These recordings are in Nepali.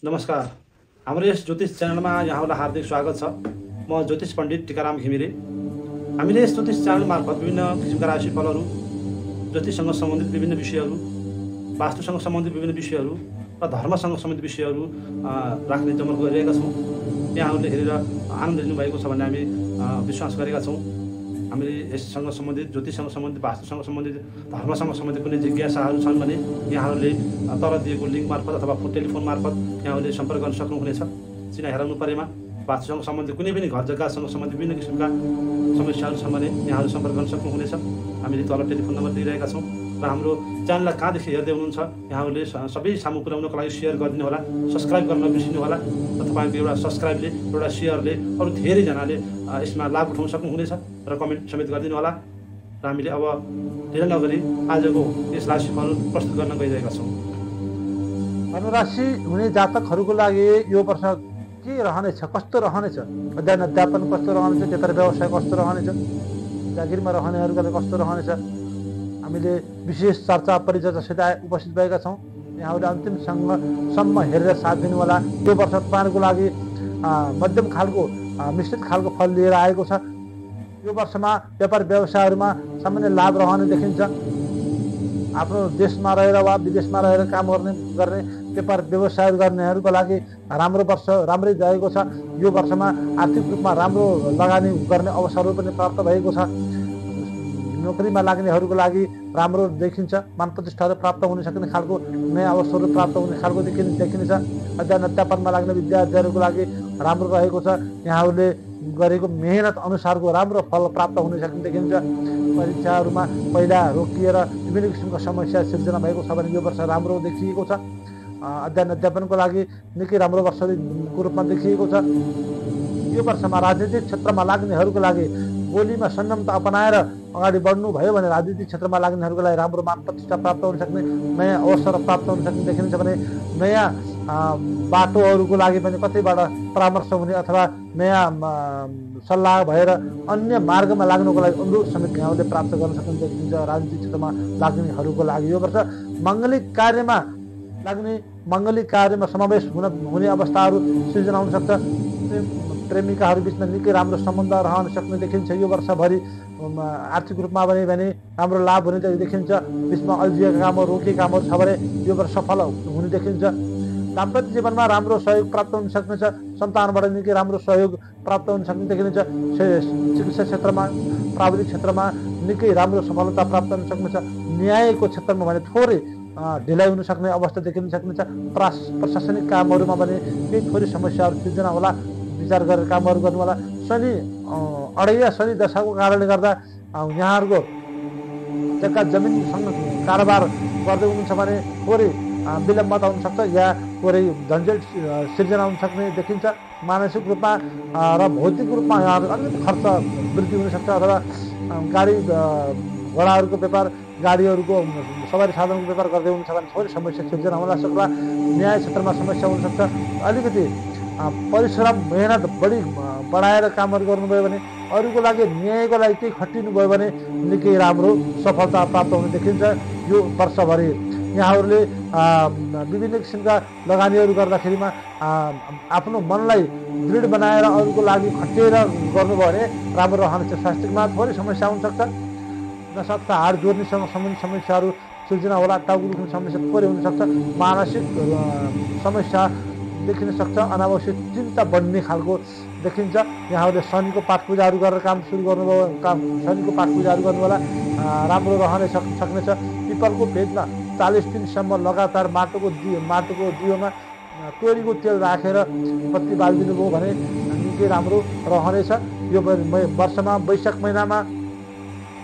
नमस्कार। हाम्रो यस ज्योतिष च्यानलमा यहाँलाई हार्दिक स्वागत छ। म ज्योतिष पण्डित टिकाराम घिमिरे। हामीले यस ज्योतिष च्यानल मार्फत विभिन्न किसिमका राशिफलहरू, ज्योतिषसँग सम्बन्धित विभिन्न विषयहरू, वास्तुसँग सम्बन्धित विभिन्न विषयहरू र धर्मसँग सम्बन्धित विषयहरू राख्ने जमर्को गरिरहेका छौँ। यहाँहरूले हेरेर आनन्द लिनुभएको छ भन्ने हामी विश्वास गरेका छौँ। हामीले यससँग सम्बन्धित, ज्योतिषसँग सम्बन्धित, वास्तुसँग सम्बन्धित, धर्मसँग सम्बन्धित कुनै जिज्ञासाहरू छन् भने यहाँहरूले तल दिएको लिङ्क मार्फत अथवा टेलिफोन मार्फत यहाँहरूले सम्पर्क गर्न सक्नुहुनेछ। चिना हेराउनु परेमा वास्तुसँग सम्बन्धित कुनै पनि घर जग्गासँग सम्बन्धित विभिन्न किसिमका समस्याहरू छन् भने यहाँहरू सम्पर्क गर्न सक्नुहुनेछ। हामीले तल टेलिफोन नम्बर दिइरहेका छौँ र हाम्रो च्यानललाई कहाँदेखि हेर्दै हुनुहुन्छ यहाँहरूले सबै सामु पुर्याउनको लागि सेयर गरिदिनु होला, सब्सक्राइब गर्न नबिर्सिनु होला। र तपाईँको एउटा सब्सक्राइबले, एउटा सेयरले अरू धेरैजनाले यसमा लाभ उठाउन सक्नुहुनेछ र कमेन्ट समेत गरिदिनु होला। र हामीले अब ढिला नगरी आजको यस राशिफल प्रस्तुत गर्न गइरहेका छौँ। धनुराशि हुने जातकहरूको लागि यो वर्ष के रहनेछ, कस्तो रहनेछ, अध्ययन अध्यापन कस्तो रहनेछ, क्षेत्र व्यवसाय कस्तो रहनेछ, जागिरमा रहनेहरूको लागि कस्तो रहनेछ, हामीले विशेष चर्चा परिचर्चासित उपस्थित भएका छौँ। यहाँहरूले अन्तिमसम्म हेरेर साथ दिनु होला। यो वर्ष तपाईँहरूको लागि मध्यम खालको मिश्रित खालको फल लिएर आएको छ। यो वर्षमा व्यापार व्यवसायहरूमा सामान्य लाभ रहने देखिन्छ। आफ्नो देशमा रहेर वा विदेशमा रहेर काम गर्ने व्यापार व्यवसाय गर्नेहरूको लागि राम्रो वर्ष राम्रै गएको छ। यो वर्षमा आर्थिक रूपमा राम्रो लगानी गर्ने अवसरहरू पनि प्राप्त भएको छ। नोकरीमा लाग्नेहरूको लागि राम्रो देखिन्छ। मान प्रतिष्ठाहरू प्राप्त हुन सक्ने खालको नयाँ अवसरहरू प्राप्त हुने खालको देखिन्छ। अध्ययन अध्यापनमा लाग्ने विद्यार्थीहरूको लागि राम्रो रहेको छ। यहाँहरूले गरेको मेहनत अनुसारको राम्रो फल प्राप्त हुन सक्ने देखिन्छ। परीक्षाहरूमा पहिला रोकिएर विभिन्न किसिमको समस्या सिर्जना भएको छ भने यो वर्ष राम्रो देखिएको छ। अध्ययन अध्यापनको लागि निकै राम्रो वर्षको रूपमा देखिएको छ। यो वर्षमा राजनीतिक क्षेत्रमा लाग्नेहरूको लागि बोलीमा संयमता अपनाएर अगाडि बढ्नुभयो भने राजनीतिक क्षेत्रमा लाग्नेहरूको लागि राम्रो मान प्रतिष्ठा प्राप्त हुन सक्ने, नयाँ अवसर प्राप्त हुन सक्ने देखिन्छ भने नयाँ बाटोहरूको लागि पनि कतैबाट परामर्श हुने अथवा नयाँ सल्लाह भएर अन्य मार्गमा लाग्नको लागि अनुरोध समेत यहाँहरूले प्राप्त गर्न सक्ने देखिन्छ। राजनीतिक क्षेत्रमा लाग्नेहरूको लागि यो वर्ष माङ्गलिक कार्यमा समावेश हुने अवस्थाहरू सृजना हुन सक्छ। प्रेमिकाहरू बिचमा निकै राम्रो सम्बन्ध रहन सक्ने देखिन्छ। यो वर्षभरि आर्थिक रूपमा भने राम्रो लाभ हुने देखिन्छ। बिचमा अल्झिएका कामहरू, रोकिएका कामहरू छ भने यो वर्ष सफल हुने देखिन्छ। दाम्पत्य जीवनमा राम्रो सहयोग प्राप्त हुन सक्नेछ। सन्तानबाट निकै राम्रो सहयोग प्राप्त हुन सक्ने देखिन्छ। चिकित्सा क्षेत्रमा, प्राविधिक क्षेत्रमा निकै राम्रो सफलता प्राप्त हुन सक्नेछ। न्यायको क्षेत्रमा भने थोरै ढिलाइ हुन सक्ने अवस्था देखिन सक्नेछ। प्रशासनिक कामहरूमा भने केही थोरै समस्याहरू सिर्जना होला, विचार गरेर कामहरू गर्नु होला। शनि दशाको कारणले गर्दा यहाँहरूको जग्गा जमिनसँग कारोबार गर्दै हुनुहुन्छ भने थोरै विलम्बता हुन सक्छ या थोरै झन्झट सिर्जना हुन सक्ने देखिन्छ। मानसिक रूपमा र भौतिक रूपमा यहाँहरू अलिकति खर्च वृद्धि हुनसक्छ अथवा गाडी घोडाहरूको व्यापार, गाडीहरूको सवारी साधनको व्यापार गर्दै हुनुहुन्छ भने थोरै समस्या सिर्जना हुन सक्छ। न्याय क्षेत्रमा समस्या हुनसक्छ। अलिकति परिश्रम मेहनत बढाएर कामहरू गर्नुभयो भने, अरूको लागि न्यायको लागि केही खटिनुभयो भने निकै राम्रो सफलता प्राप्त हुने देखिन्छ। यो वर्षभरि यहाँहरूले विभिन्न किसिमका लगानीहरू गर्दाखेरिमा आफ्नो मनलाई दृढ बनाएर अरूको लागि खटेर गर्नुभयो भने राम्रो रहनेछ। स्वास्थ्यमा थोरै समस्या हुनसक्छ। नसाथका हाड जोड्नेसँग सम्बन्धित समस्याहरू सिर्जना होला। टाउको दुख्ने समस्या थोरै हुनसक्छ। मानसिक समस्या देखिन सक्छ। अनावश्यक चिन्ता बढ्ने खालको देखिन्छ। यहाँहरूले शनिको पाठ पूजाहरू गरेर काम सुरु गर्नुभयो, शनिको पाठ पूजाहरू गर्नु होला, राम्रो रहन सक्नेछ। पिपलको फेदमा 40 दिनसम्म लगातार माटोको दियोमा तोरीको तेल राखेर बत्ती बालिदिनु भयो भने निकै राम्रो रहनेछ। यो वर्षमा वैशाख महिनामा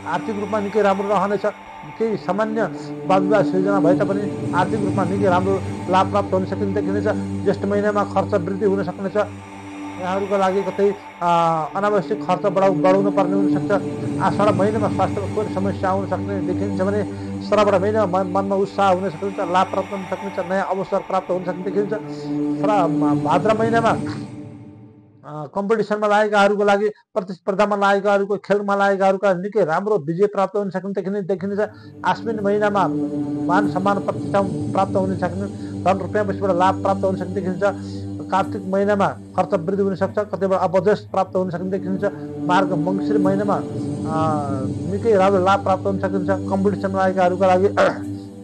आर्थिक रूपमा निकै राम्रो रहनेछ। केही सामान्य वादविवाद सिर्जना भए तापनि आर्थिक रूपमा निकै राम्रो लाभ प्राप्त हुन सकिने देखिनेछ। ज्येष्ठ महिनामा खर्च वृद्धि हुन सक्नेछ। यहाँहरूको लागि कतै अनावश्यक खर्च बढाउनु पर्ने हुनसक्छ। आषाढ महिनामा स्वास्थ्यमा थोरै समस्या आउन सक्ने देखिन्छ भने श्रावण महिनामा मनमा उत्साह हुन सक्नेछ, लाभ प्राप्त हुन सक्नेछ, नयाँ अवसर प्राप्त हुन सक्ने देखिन्छ। भाद्र महिनामा कम्पिटिसनमा लागेकाहरूको लागि, प्रतिस्पर्धामा लागेकाहरूको, खेलमा लागेकाहरूका निकै राम्रो विजय प्राप्त हुन सक्ने देखिनेछ। आश्विन महिनामा मान सम्मान प्रतिष्ठा प्राप्त हुन सक्ने धन रुपियाँ पैसाबाट लाभ प्राप्त हुन सक्ने देखिन्छ। कार्तिक महिनामा खर्च वृद्धि हुन सक्छ, कतिपय अपजस प्राप्त हुन सक्ने देखिन्छ। मार्ग मङ्सिर महिनामा निकै राम्रो लाभ प्राप्त हुन सकिन्छ। कम्पिटिसनमा लागेकाहरूका लागि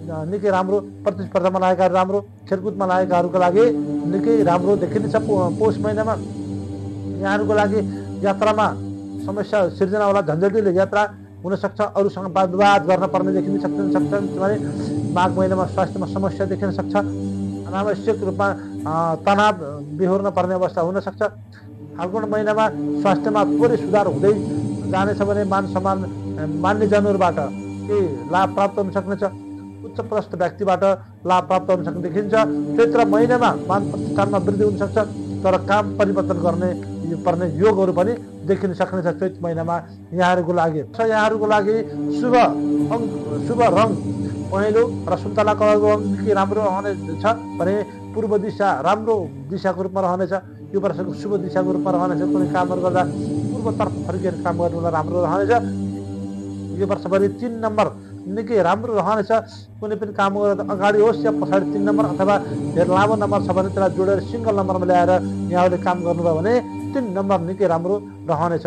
निकै राम्रो, प्रतिस्पर्धामा लागेकाहरू राम्रो, खेलकुदमा लागेकाहरूका लागि निकै राम्रो देखिनेछ। पौष महिनामा यहाँहरूको लागि यात्रामा समस्या सिर्जना होला, झन्झटिलो यात्रा हुनसक्छ, अरूसँग वाद विवाद गर्न पर्ने देखिन सक्छ। भने माघ महिनामा स्वास्थ्यमा समस्या देखिन सक्छ, अनावश्यक रूपमा तनाव बिहोर्न पर्ने अवस्था हुनसक्छ। फाल्गुन महिनामा स्वास्थ्यमा थोरै सुधार हुँदै जानेछ भने मान सम्मान मान्यजनहरूबाट केही लाभ प्राप्त हुन सक्नेछ। उच्च पदस्थ व्यक्तिबाट लाभ प्राप्त हुन सक्ने देखिन्छ। चैत्र महिनामा मान प्रतिष्ठानमा वृद्धि हुन सक्छ, तर काम परिवर्तन गर्ने पर्ने योगहरू पनि देखिन सक्नेछ चैत महिनामा यहाँहरूको लागि। यहाँहरूको लागि शुभ रङ पहेँलो र सुन्तला कलरको रङ निकै राम्रो रहनेछ भने पूर्व दिशा राम्रो दिशाको रूपमा रहनेछ। यो वर्षको शुभ दिशाको रूपमा रहनेछ। कुनै कामहरू गर्दा पूर्वतर्फ फर्केर काम गर्नुलाई राम्रो रहनेछ। यो वर्षभरि 3 नम्बर निकै राम्रो रहनेछ। कुनै पनि काम गर्दा अगाडि होस् या पछाडि 3 नम्बर अथवा धेर लामो नम्बर छ भने त्यसलाई जोडेर सिङ्गल नम्बरमा ल्याएर यहाँहरूले काम गर्नुभयो भने 3 नम्बर निकै राम्रो रहनेछ।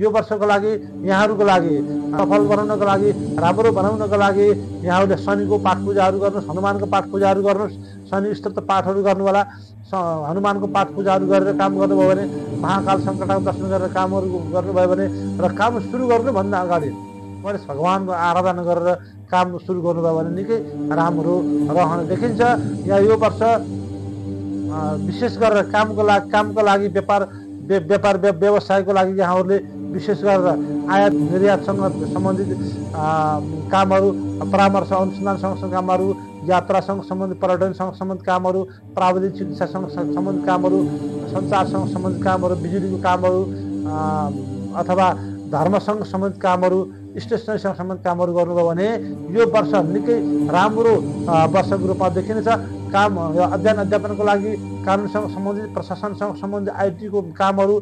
यो वर्षको लागि यहाँहरूको लागि सफल बनाउनको लागि, राम्रो बनाउनको लागि यहाँहरूले शनिको पाठ पूजाहरू गर्नुहोस्, हनुमानको पाठ पूजाहरू गर्नुहोस्। शनि स्तोत्र पाठहरू गर्नु होला। हनुमानको पाठ पूजाहरू गरेर काम गर्नुभयो भने, महाकाल सङ्कटको दर्शन गरेर कामहरू गर्नुभयो भने र काम सुरु गर्नुभन्दा अगाडि गणेश भगवानको आराधना गरेर काम सुरु गर्नुभयो भने निकै राम्रो रहन देखिन्छ। या यो वर्ष विशेष गरेर कामको लागि व्यापार व्यवसायको लागि यहाँहरूले विशेष गरेर आयात निर्यातसँग सम्बन्धित कामहरू, परामर्श अनुसन्धानसँग कामहरू, यात्रासँग सम्बन्धित, पर्यटनसँग सम्बन्धित कामहरू, प्राविधिक चिकित्सासँग सम्बन्धित कामहरू, सञ्चारसँग सम्बन्धित कामहरू, बिजुलीको कामहरू अथवा धर्मसँग सम्बन्धित कामहरू, स्टेसनरीसँग सम्बन्धित कामहरू गर्नुभयो भने यो वर्ष निकै राम्रो वर्षको रूपमा देखिनेछ। काम अध्ययन अध्यापनको लागि, कानुनसँग सम्बन्धित, प्रशासनसँग सम्बन्धित, आइटीको कामहरू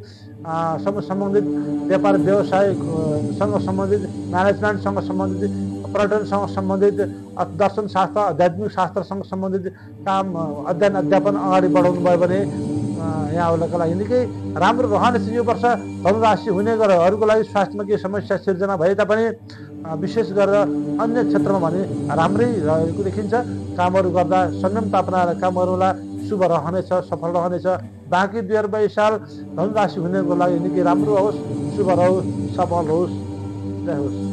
सम्बन्धित, व्यापार व्यवसायसँग सम्बन्धित, म्यानेजमेन्टसँग सम्बन्धित, पर्यटनसँग सम्बन्धित, दर्शन शास्त्र, आध्यात्मिक शास्त्रसँग सम्बन्धित काम अध्ययन अध्यापन अगाडि बढाउनु भयो भने यहाँहरूको लागि निकै राम्रो रहनेछ। यो वर्ष धनुराशि हुने गरेहरूको लागि स्वास्थ्यमा केही समस्या सिर्जना भए तापनि विशेष गरेर अन्य क्षेत्रमा भने राम्रै रहेको देखिन्छ। कामहरू गर्दा संयमता अपनाएर काम गर्नुलाई शुभ रहनेछ, सफल रहनेछ। बाँकी 2022 साल धनुराशि हुनेको लागि निकै राम्रो होस्, शुभ रहोस्, सफल होस्, जय होस्।